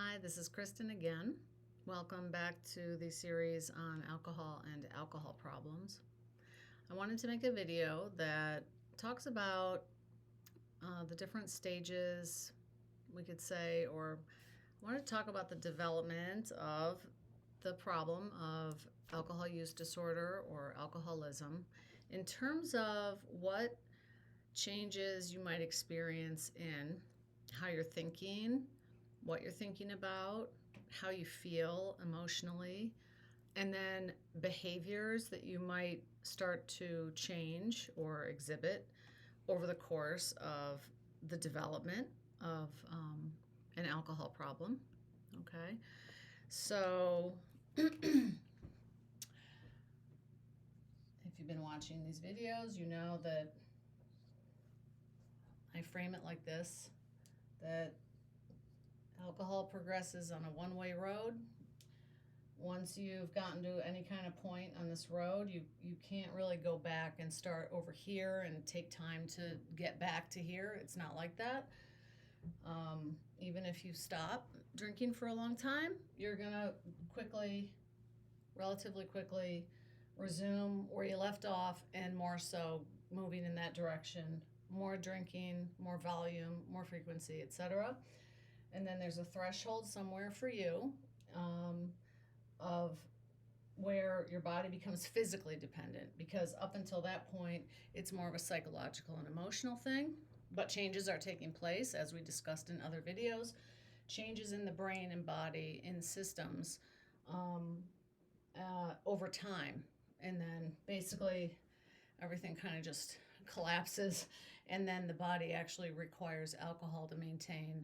Hi, this is Kristen again. Welcome back to the series on alcohol and alcohol problems. I wanted to make a video that talks about the different stages, we could say, or I wanted to talk about the development of the problem of alcohol use disorder or alcoholism in terms of what changes you might experience in how you're thinking, what you're thinking about, how you feel emotionally, and then behaviors that you might start to change or exhibit over the course of the development of an alcohol problem. Okay, so if you've been watching these videos, you know that I frame it like this, that alcohol progresses on a one-way road. Once you've gotten to any kind of point on this road, you can't really go back and start over here and take time to get back to here. It's not like that. Even if you stop drinking for a long time, you're gonna relatively quickly, resume where you left off, and more so moving in that direction. More drinking, more volume, more frequency, etc. And then there's a threshold somewhere for you of where your body becomes physically dependent, because up until that point it's more of a psychological and emotional thing, but changes are taking place, as we discussed in other videos, changes in the brain and body in systems over time, and then basically everything kind of just collapses, and then the body actually requires alcohol to maintain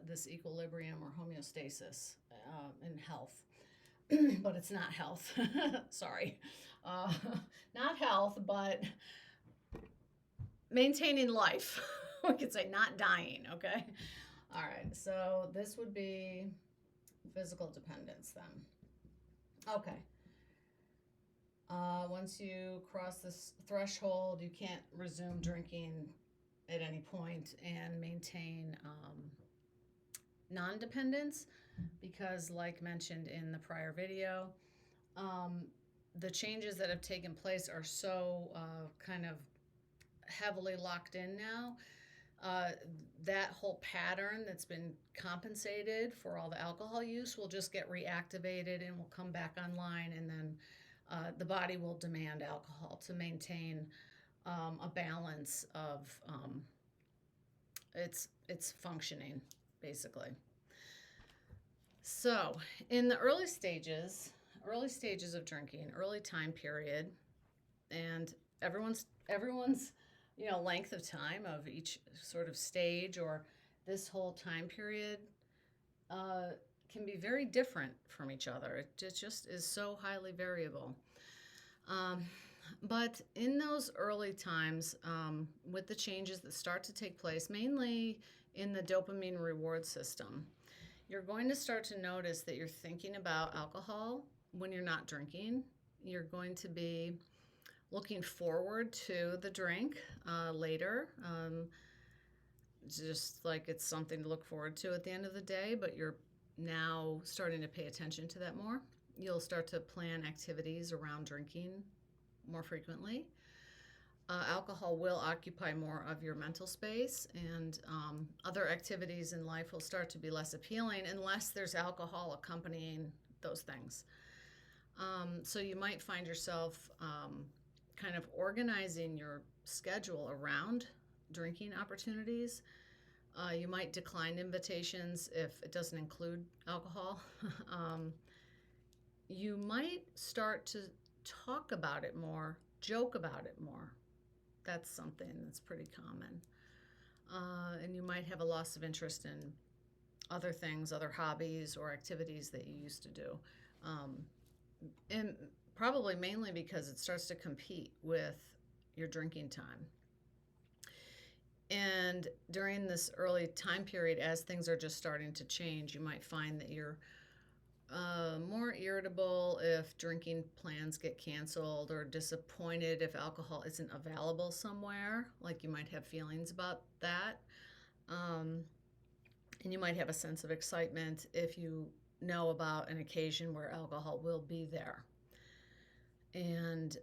this equilibrium or homeostasis in health. But it's not health. Sorry. Not health, but maintaining life. We could say not dying, okay? All right, so this would be physical dependence then. Okay. Once you cross this threshold, you can't resume drinking at any point and maintain non-dependence, because, like mentioned in the prior video, the changes that have taken place are so kind of heavily locked in now. That whole pattern that's been compensated for all the alcohol use will just get reactivated and will come back online, and then the body will demand alcohol to maintain a balance of its functioning, basically. So in the early stages of drinking, early time period, and everyone's length of time of each sort of stage or this whole time period can be very different from each other. It just is so highly variable. But in those early times, with the changes that start to take place, mainly in the dopamine reward system, you're going to start to notice that you're thinking about alcohol when you're not drinking. You're going to be looking forward to the drink later, just like it's something to look forward to at the end of the day, but you're now starting to pay attention to that more. You'll start to plan activities around drinking more frequently. Alcohol will occupy more of your mental space, and other activities in life will start to be less appealing unless there's alcohol accompanying those things. So you might find yourself kind of organizing your schedule around drinking opportunities. You might decline invitations if it doesn't include alcohol. You might start to talk about it more, joke about it more. That's something that's pretty common. And you might have a loss of interest in other things, other hobbies or activities that you used to do. And probably mainly because it starts to compete with your drinking time. And during this early time period, as things are just starting to change, you might find that you're more irritable if drinking plans get canceled, or disappointed if alcohol isn't available somewhere. Like, you might have feelings about that. And you might have a sense of excitement if you know about an occasion where alcohol will be there. And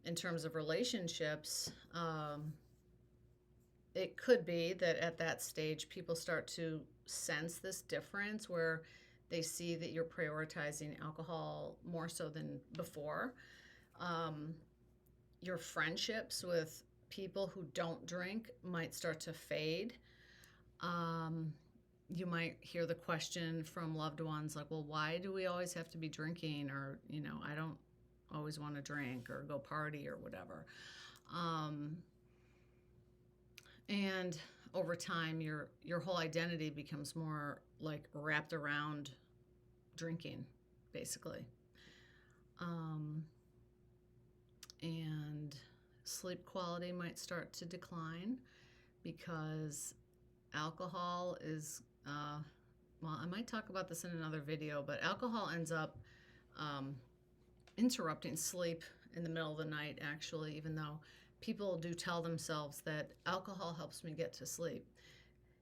in terms of relationships, it could be that at that stage people start to sense this difference where they see that you're prioritizing alcohol more so than before. Your friendships with people who don't drink might start to fade. You might hear the question from loved ones like, well, why do we always have to be drinking? Or, I don't always want to drink or go party or whatever. And over time, your whole identity becomes more like wrapped around drinking, basically. And sleep quality might start to decline because alcohol is, well, I might talk about this in another video, but alcohol ends up interrupting sleep in the middle of the night, actually, even though people do tell themselves that alcohol helps me get to sleep.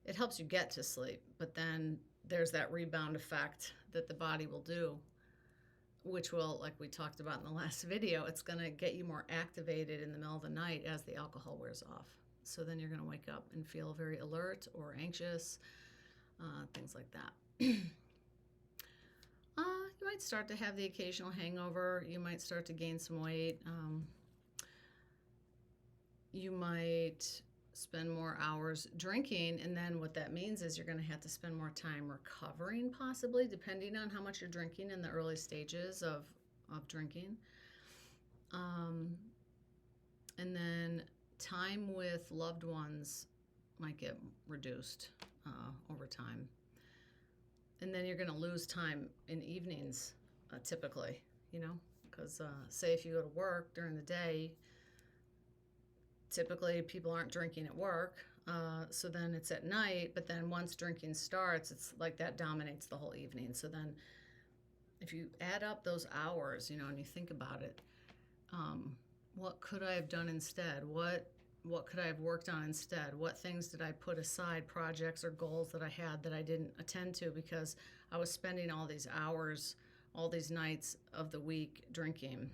It helps you get to sleep, but then there's that rebound effect that the body will do, which will, like we talked about in the last video, it's going to get you more activated in the middle of the night as the alcohol wears off. So then you're going to wake up and feel very alert or anxious, things like that. You might start to have the occasional hangover. You might start to gain some weight. You might spend more hours drinking, and then what that means is you're going to have to spend more time recovering, possibly, depending on how much you're drinking in the early stages of drinking. And then time with loved ones might get reduced over time. And then you're going to lose time in evenings, typically, because say if you go to work during the day, typically people aren't drinking at work, so then it's at night, but then once drinking starts, it's like that dominates the whole evening. So then if you add up those hours, and you think about it, what could I have done instead? What could I have worked on instead? What things did I put aside, projects or goals that I had that I didn't attend to because I was spending all these hours, all these nights of the week drinking?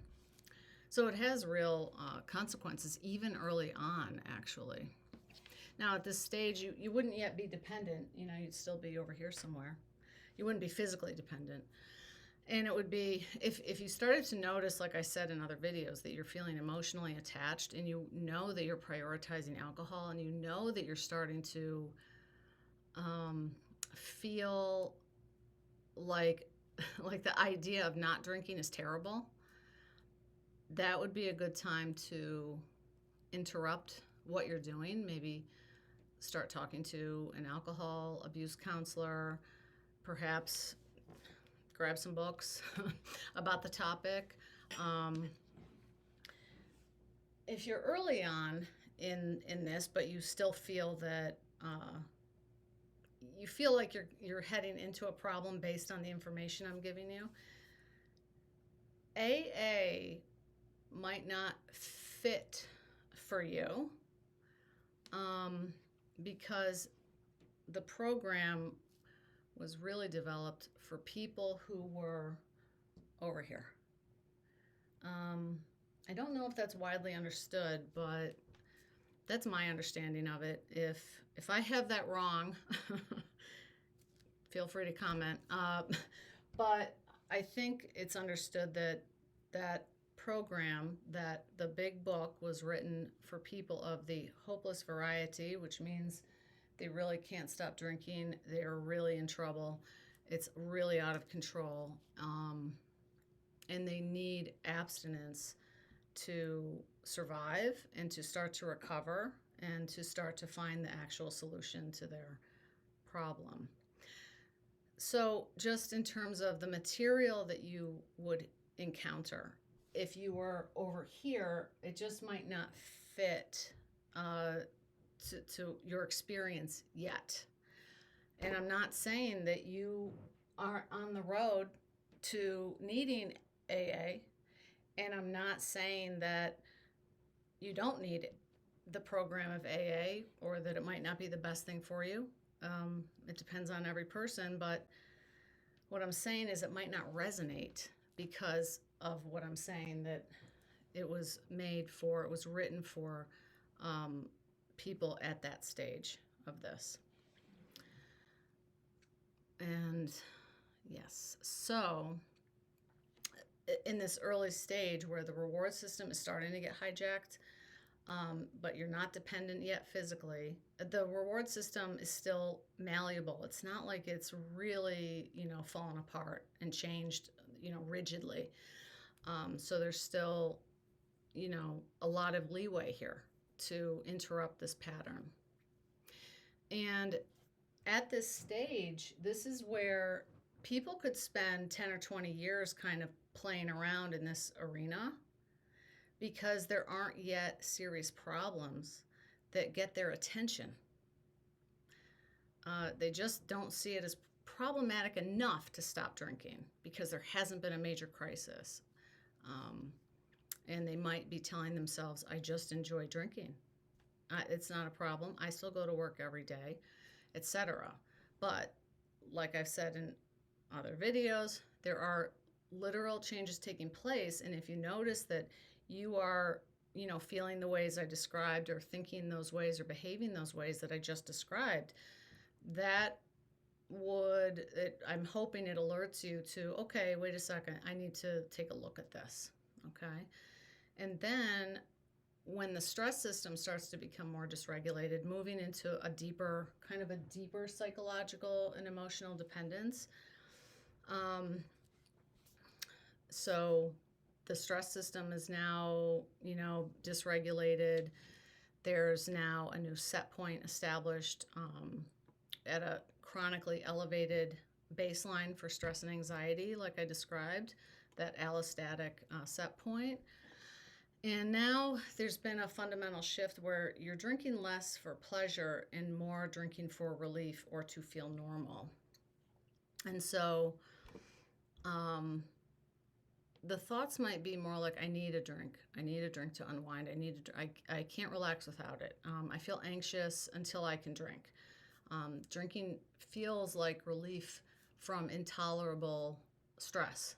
So it has real consequences, even early on, actually. Now, at this stage, you wouldn't yet be dependent. You'd still be over here somewhere. You wouldn't be physically dependent. And it would be, if you started to notice, like I said in other videos, that you're feeling emotionally attached and you know that you're prioritizing alcohol and you know that you're starting to feel like the idea of not drinking is terrible, that would be a good time to interrupt what you're doing. Maybe start talking to an alcohol abuse counselor, perhaps grab some books about the topic. If you're early on in this, but you still feel that you feel like you're heading into a problem based on the information I'm giving you, AA might not fit for you because the program was really developed for people who were over here. I don't know if that's widely understood, but that's my understanding of it. If I have that wrong, feel free to comment. But I think it's understood that program, that the big book was written for people of the hopeless variety, which means they really can't stop drinking. They're really in trouble. It's really out of control. And they need abstinence to survive and to start to recover and to start to find the actual solution to their problem. So just in terms of the material that you would encounter, if you were over here, it just might not fit to your experience yet. And I'm not saying that you are on the road to needing AA, and I'm not saying that you don't need the program of AA or that it might not be the best thing for you. It depends on every person, but what I'm saying is it might not resonate because of what I'm saying, that it was written for um, people at that stage of this. And yes, so in this early stage where the reward system is starting to get hijacked, but you're not dependent yet physically, the reward system is still malleable. It's not like it's really, fallen apart and changed, rigidly. So there's still, a lot of leeway here to interrupt this pattern. And at this stage, this is where people could spend 10 or 20 years kind of playing around in this arena because there aren't yet serious problems that get their attention. They just don't see it as problematic enough to stop drinking because there hasn't been a major crisis. And they might be telling themselves, I just enjoy drinking. It's not a problem. I still go to work every day, etc. But like I've said in other videos, there are literal changes taking place. And if you notice that you are, feeling the ways I described, or thinking those ways, or behaving those ways that I just described, that I'm hoping it alerts you to, okay, wait a second, I need to take a look at this. Okay. And then when the stress system starts to become more dysregulated, moving into a deeper psychological and emotional dependence. So the stress system is now, dysregulated. There's now a new set point established at a chronically elevated baseline for stress and anxiety, like I described, that allostatic set point. And now there's been a fundamental shift where you're drinking less for pleasure and more drinking for relief or to feel normal. And so the thoughts might be more like, I need a drink. I need a drink to unwind. I can't relax without it. I feel anxious until I can drink. Drinking feels like relief from intolerable stress.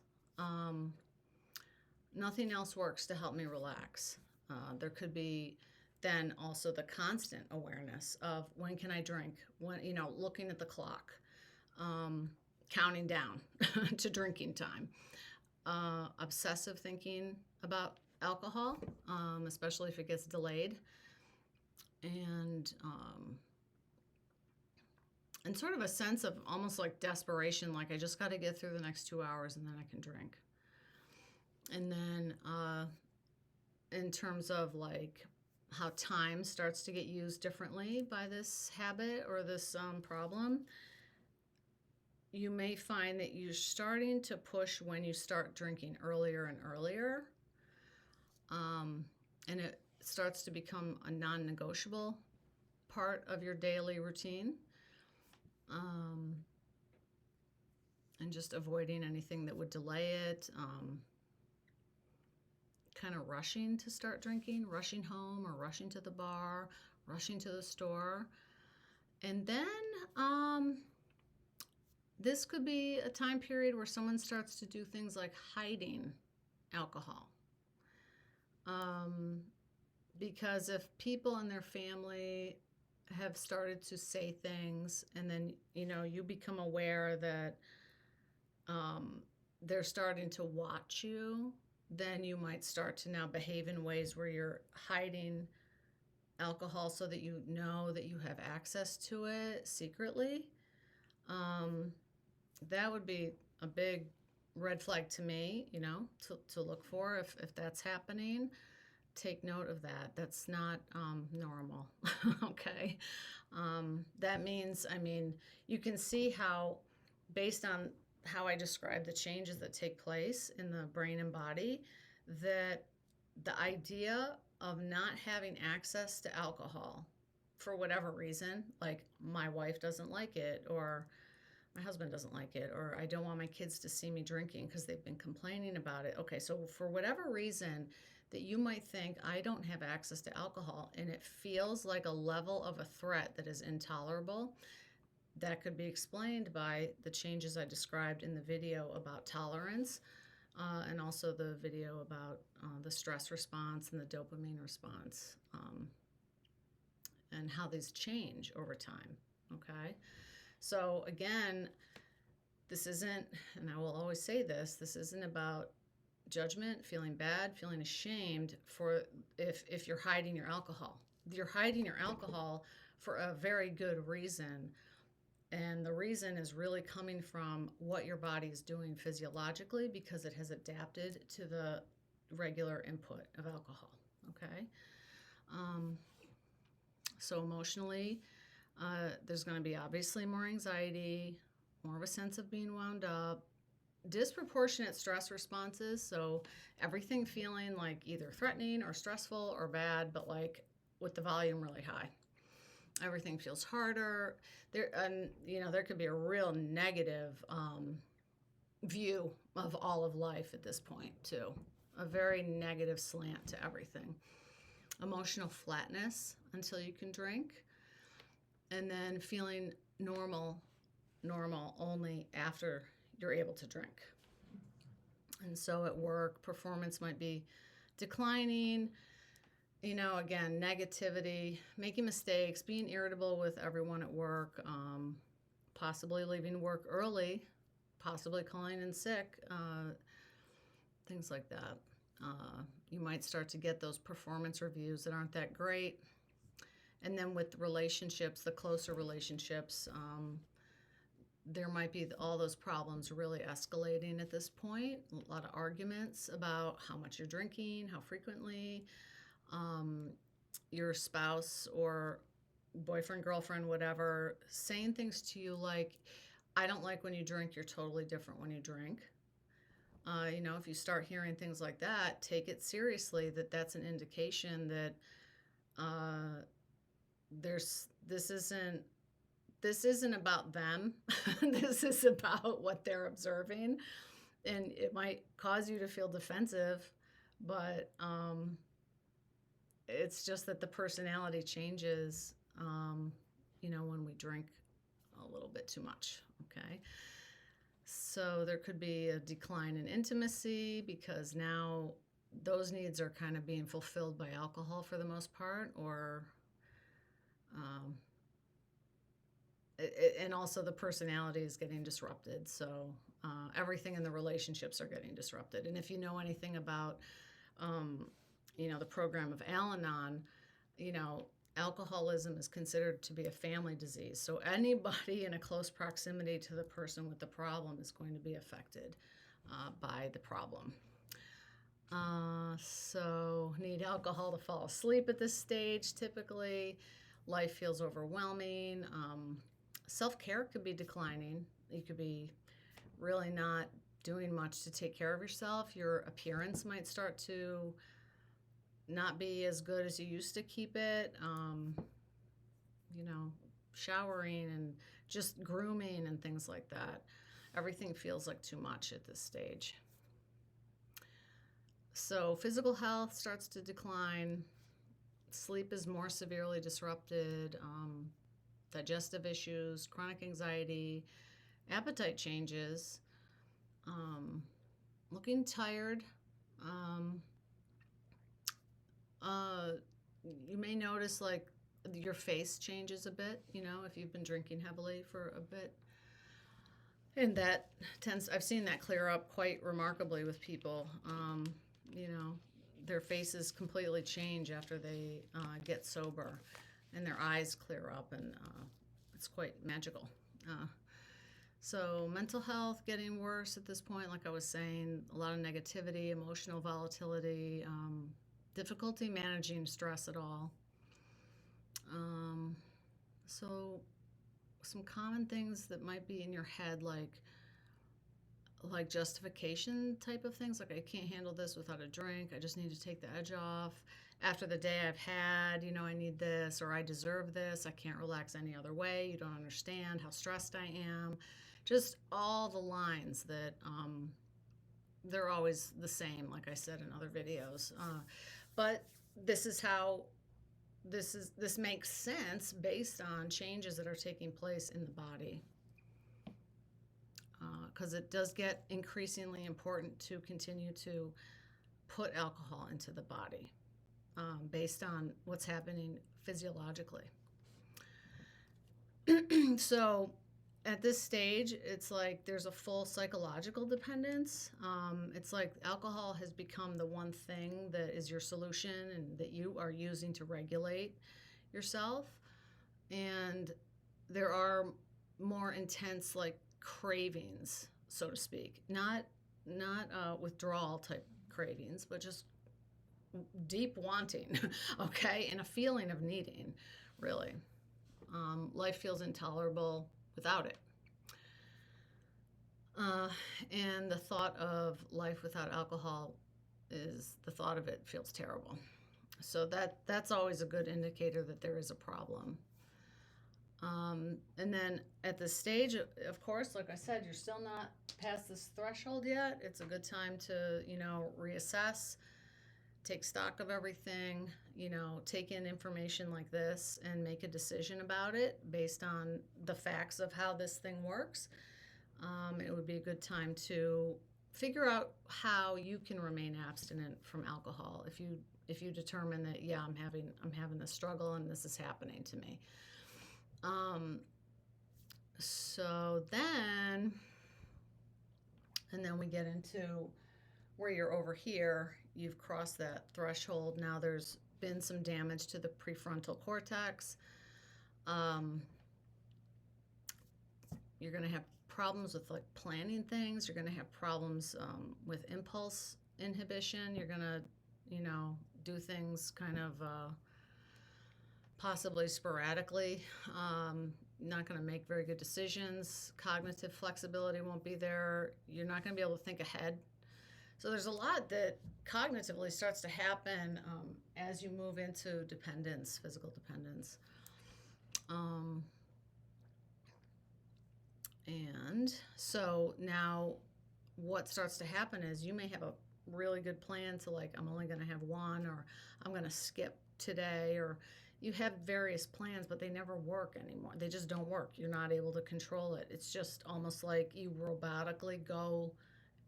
Nothing else works to help me relax. There could be then also the constant awareness of, when can I drink? When, looking at the clock, counting down to drinking time. Obsessive thinking about alcohol, especially if it gets delayed. And sort of a sense of almost like desperation, like I just got to get through the next 2 hours and then I can drink. And then in terms of like how time starts to get used differently by this habit or this problem, you may find that you're starting to push when you start drinking earlier and earlier. And it starts to become a non-negotiable part of your daily routine. And just avoiding anything that would delay it. Kind of rushing to start drinking, rushing home or rushing to the bar, rushing to the store. And then this could be a time period where someone starts to do things like hiding alcohol. Because if people in their family have started to say things, and then, you become aware that they're starting to watch you, then you might start to now behave in ways where you're hiding alcohol so that you know that you have access to it secretly. That would be a big red flag to me, to look for if that's happening. Take note of that. That's not normal. Okay. That means, you can see how, based on how I describe the changes that take place in the brain and body, that the idea of not having access to alcohol for whatever reason, like my wife doesn't like it, or my husband doesn't like it, or I don't want my kids to see me drinking because they've been complaining about it. Okay, so for whatever reason that you might think, I don't have access to alcohol, and it feels like a level of a threat that is intolerable, that could be explained by the changes I described in the video about tolerance, and also the video about the stress response and the dopamine response, and how these change over time. Okay? So, again, this isn't, and I will always say this isn't about judgment, feeling bad, feeling ashamed for if you're hiding your alcohol. You're hiding your alcohol for a very good reason. And the reason is really coming from what your body is doing physiologically, because it has adapted to the regular input of alcohol. Okay? So emotionally, there's going to be obviously more anxiety, more of a sense of being wound up, disproportionate stress responses. So everything feeling like either threatening or stressful or bad, but like with the volume really high. Everything feels harder. There could be a real negative view of all of life at this point too. A very negative slant to everything. Emotional flatness until you can drink, and then feeling normal only after you're able to drink. And so at work, performance might be declining. Again, negativity, making mistakes, being irritable with everyone at work, possibly leaving work early, possibly calling in sick, things like that. You might start to get those performance reviews that aren't that great. And then with relationships, the closer relationships, there might be all those problems really escalating at this point. A lot of arguments about how much you're drinking, how frequently. Your spouse or boyfriend, girlfriend, whatever, saying things to you like, I don't like when you drink, you're totally different when you drink. If you start hearing things like that, take it seriously, that's an indication that this isn't about them. This is about what they're observing. And it might cause you to feel defensive, but it's just that the personality changes, when we drink a little bit too much, okay? So there could be a decline in intimacy because now those needs are kind of being fulfilled by alcohol for the most part, or and also the personality is getting disrupted. So everything in the relationships are getting disrupted. And if you know anything about the program of Al-Anon, alcoholism is considered to be a family disease. So anybody in a close proximity to the person with the problem is going to be affected by the problem. So need alcohol to fall asleep at this stage, typically. Life feels overwhelming. Self-care could be declining. You could be really not doing much to take care of yourself. Your appearance might start to not be as good as you used to keep it. Showering and just grooming and things like that. Everything feels like too much at this stage. So physical health starts to decline. Sleep is more severely disrupted. Digestive issues, chronic anxiety, appetite changes, looking tired. You may notice like your face changes a bit, if you've been drinking heavily for a bit. And I've seen that clear up quite remarkably with people. Their faces completely change after they get sober, and their eyes clear up, and it's quite magical. So mental health getting worse at this point, like I was saying, a lot of negativity, emotional volatility, difficulty managing stress at all. So some common things that might be in your head, like justification type of things, like I can't handle this without a drink, I just need to take the edge off. After the day I've had, I need this, or I deserve this, I can't relax any other way, you don't understand how stressed I am. Just all the lines that they're always the same, like I said in other videos. But this is how this makes sense based on changes that are taking place in the body, because it does get increasingly important to continue to put alcohol into the body, based on what's happening physiologically. So at this stage, it's like there's a full psychological dependence. It's like alcohol has become the one thing that is your solution and that you are using to regulate yourself. And there are more intense, like, cravings, so to speak. Not withdrawal type cravings, but just deep wanting, okay, and a feeling of needing, really. Life feels intolerable without it. And the thought of life without alcohol the thought of it feels terrible. So that's always a good indicator that there is a problem. And then at this stage, of course, like I said, you're still not past this threshold yet. It's a good time to, reassess, take stock of everything, take in information like this and make a decision about it based on the facts of how this thing works. It would be a good time to figure out how you can remain abstinent from alcohol if you determine that, yeah, I'm having this struggle and this is happening to me. So then we get into where you're over here, you've crossed that threshold. Now there's been some damage to the prefrontal cortex. You're going to have problems with, like, planning things. You're going to have problems with impulse inhibition. You're going to, do things kind of possibly sporadically. Not going to make very good decisions. Cognitive flexibility won't be there. You're not going to be able to think ahead. So there's a lot that cognitively starts to happen as you move into dependence, physical dependence. And so now what starts to happen is you may have a really good plan to, like, I'm only going to have one, or I'm going to skip today, or you have various plans, but they never work anymore. They just don't work. You're not able to control it. It's just almost like you robotically go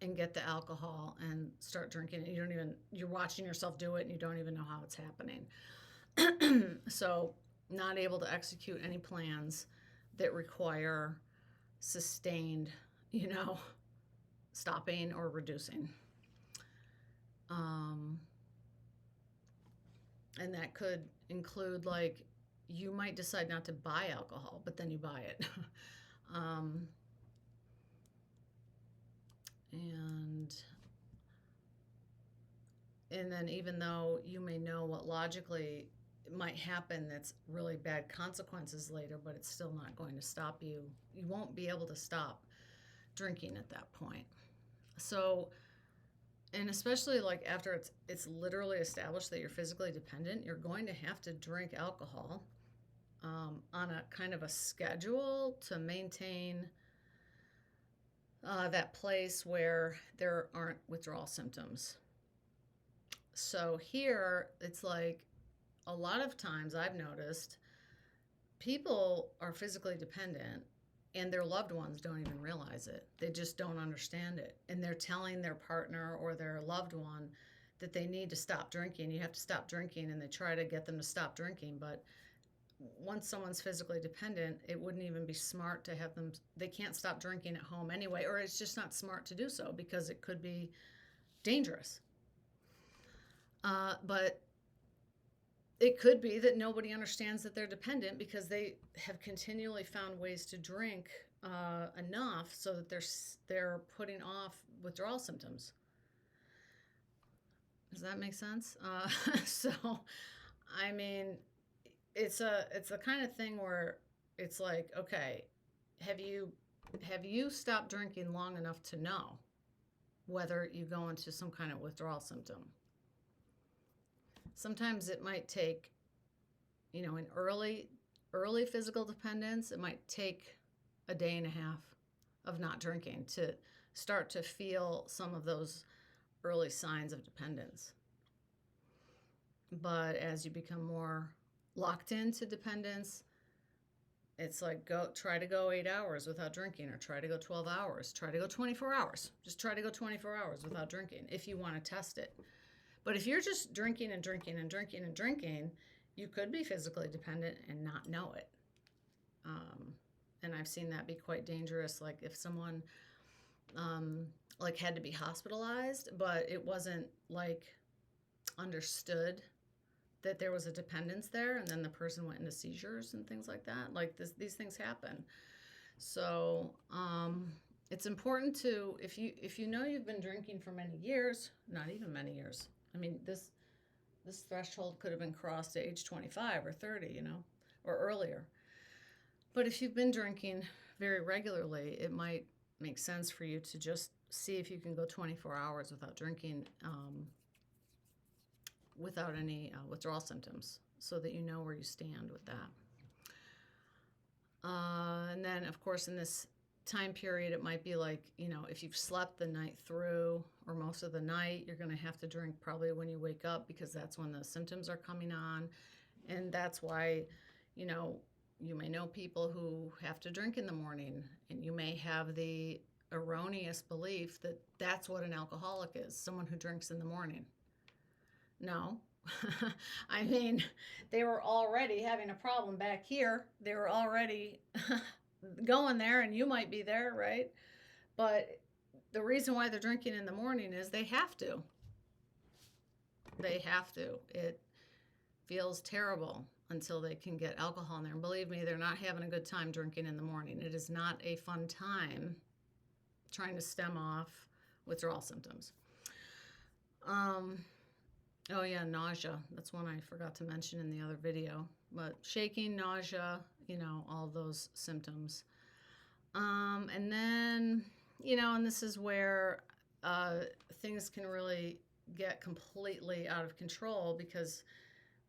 and get the alcohol and start drinking it. You're watching yourself do it and you don't even know how it's happening. So not able to execute any plans that require sustained, stopping or reducing. And that could include, like, you might decide not to buy alcohol, but then you buy it. And then even though you may know what logically might happen that's really bad consequences later, but it's still not going to stop you. You won't be able to stop drinking at that point. So, and especially, like, after it's literally established that you're physically dependent, you're going to have to drink alcohol on a kind of a schedule to maintain that place where there aren't withdrawal symptoms. So here, it's like, a lot of times I've noticed people are physically dependent and their loved ones don't even realize it. They just don't understand it. And they're telling their partner or their loved one that they need to stop drinking. You have to stop drinking, and they try to get them to stop drinking. But once someone's physically dependent, it wouldn't even be smart to have them. They can't stop drinking at home anyway, or it's just not smart to do so because it could be dangerous. But it could be that nobody understands that they're dependent because they have continually found ways to drink enough so that they're putting off withdrawal symptoms. Does that make sense? So, I mean, it's the kind of thing where it's like, okay, have you stopped drinking long enough to know whether you go into some kind of withdrawal symptom? Sometimes it might take, in early physical dependence, it might take a day and a half of not drinking to start to feel some of those early signs of dependence. But as you become more locked into dependence, it's like try to go 8 hours without drinking, or try to go 12 hours, try to go 24 hours. Just try to go 24 hours without drinking if you want to test it. But if you're just drinking and drinking and drinking and drinking, you could be physically dependent and not know it. And I've seen that be quite dangerous. Like if someone like had to be hospitalized, but it wasn't like understood that there was a dependence there, and then the person went into seizures and things like that. Like these things happen. So it's important to, if you know you've been drinking for many years, not even many years. I mean, this threshold could have been crossed at age 25 or 30, you know, or earlier. But if you've been drinking very regularly, it might make sense for you to just see if you can go 24 hours without drinking, without any withdrawal symptoms, so that you know where you stand with that. And then, of course, in this time period, it might be like, you know, if you've slept the night through or most of the night, you're going to have to drink probably when you wake up, because that's when the symptoms are coming on. And that's why, you know, you may know people who have to drink in the morning, and you may have the erroneous belief that that's what an alcoholic is, someone who drinks in the morning. No. I mean, they were already having a problem back here. They were already going there, and you might be there, right? But the reason why they're drinking in the morning is they have to. They have to. It feels terrible until they can get alcohol in there. And believe me, they're not having a good time drinking in the morning. It is not a fun time trying to stem off withdrawal symptoms. Oh yeah, nausea. That's one I forgot to mention in the other video. But shaking, nausea, you know, all those symptoms. And then, you know, and this is where things can really get completely out of control, because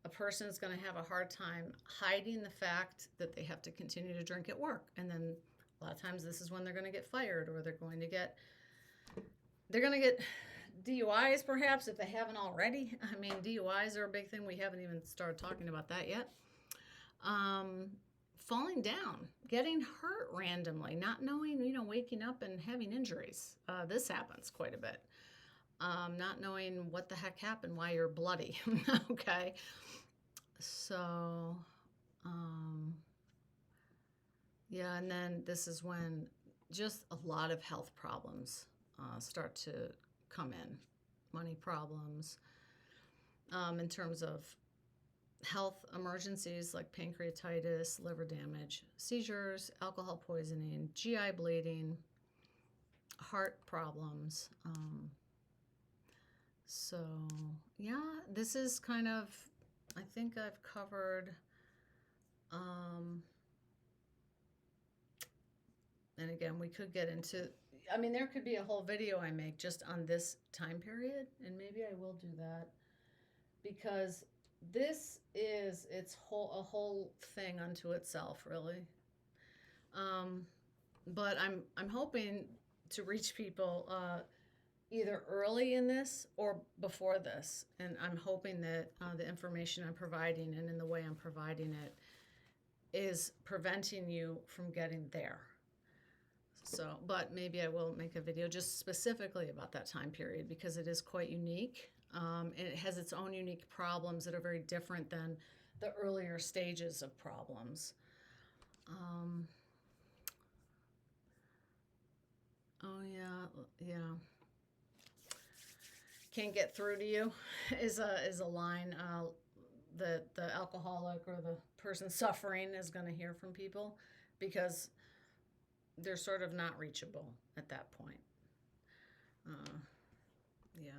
a person is going to have a hard time hiding the fact that they have to continue to drink at work. And then a lot of times this is when they're going to get fired, or they're going to get DUIs, perhaps, if they haven't already. I mean, DUIs are a big thing. We haven't even started talking about that yet. Falling down, getting hurt randomly, not knowing, you know, waking up and having injuries. This happens quite a bit. Not knowing what the heck happened, why you're bloody. Okay. So, yeah, and then this is when just a lot of health problems start to come in. Money problems, in terms of health emergencies like pancreatitis, liver damage, seizures, alcohol poisoning, GI bleeding, heart problems. So yeah, this is kind of, I think I've covered, and again, we could get into, I mean, there could be a whole video I make just on this time period, and maybe I will do that, because this is a whole thing unto itself, really. But I'm hoping to reach people either early in this or before this, and I'm hoping that the information I'm providing and in the way I'm providing it is preventing you from getting there. So, but maybe I will make a video just specifically about that time period, because it is quite unique. And it has its own unique problems that are very different than the earlier stages of problems. Oh yeah. Can't get through to you is a line that the alcoholic or the person suffering is going to hear from people, because they're sort of not reachable at that point. Yeah.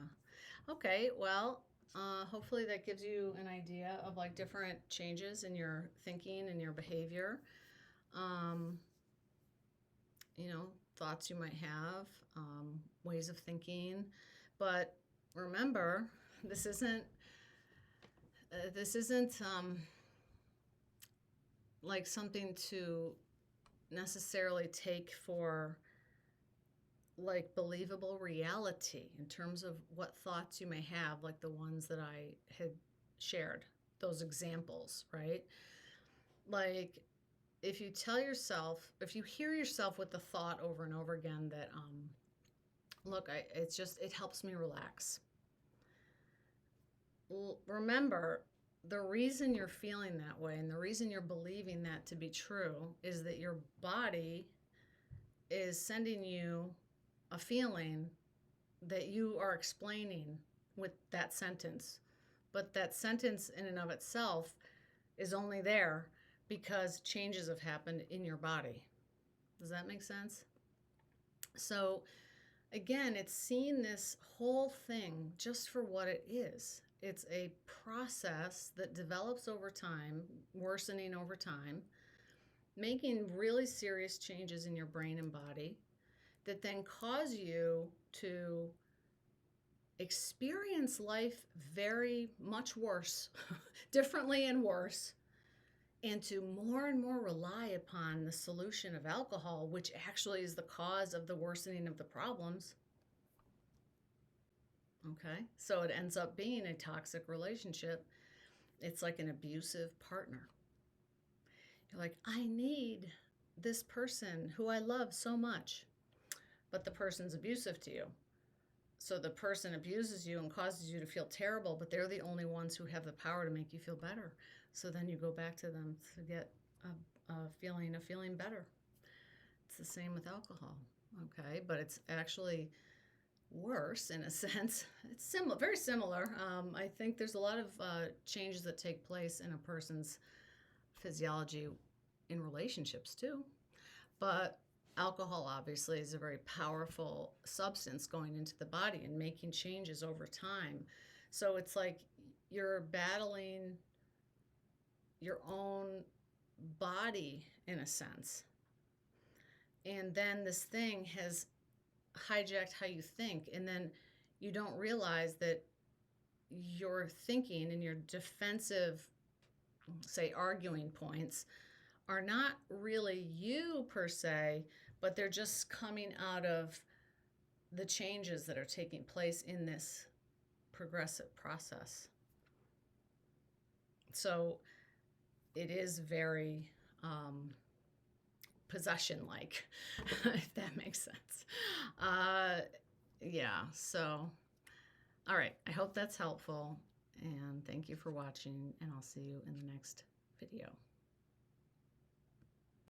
Okay, well, hopefully that gives you an idea of like different changes in your thinking and your behavior. You know, thoughts you might have, ways of thinking. But remember, this isn't like something to necessarily take for like believable reality in terms of what thoughts you may have, like the ones that I had shared. those examples, right? Like if you tell yourself, if you hear yourself with the thought over and over again that, look, it helps me relax. Remember, the reason you're feeling that way and the reason you're believing that to be true is that your body is sending you a feeling that you are explaining with that sentence. But that sentence in and of itself is only there because changes have happened in your body. Does that make sense? So again, it's seeing this whole thing just for what it is. It's a process that develops over time, worsening over time, making really serious changes in your brain and body that then cause you to experience life very much worse, differently and worse, and to more and more rely upon the solution of alcohol, which actually is the cause of the worsening of the problems. Okay, so it ends up being a toxic relationship. It's like an abusive partner. You're like, I need this person who I love so much, but the person's abusive to you. So the person abuses you and causes you to feel terrible, but they're the only ones who have the power to make you feel better. So then you go back to them to get a feeling better. It's the same with alcohol, okay? But it's actually worse in a sense. It's similar, very similar. I think there's a lot of changes that take place in a person's physiology in relationships too. But alcohol obviously is a very powerful substance going into the body and making changes over time. So it's like you're battling your own body in a sense. And then this thing has hijacked how you think, and then you don't realize that your thinking and your defensive, say, arguing points are not really you per se, but they're just coming out of the changes that are taking place in this progressive process. So it is very possession-like, if that makes sense. Yeah, so, all right, I hope that's helpful, and thank you for watching, and I'll see you in the next video.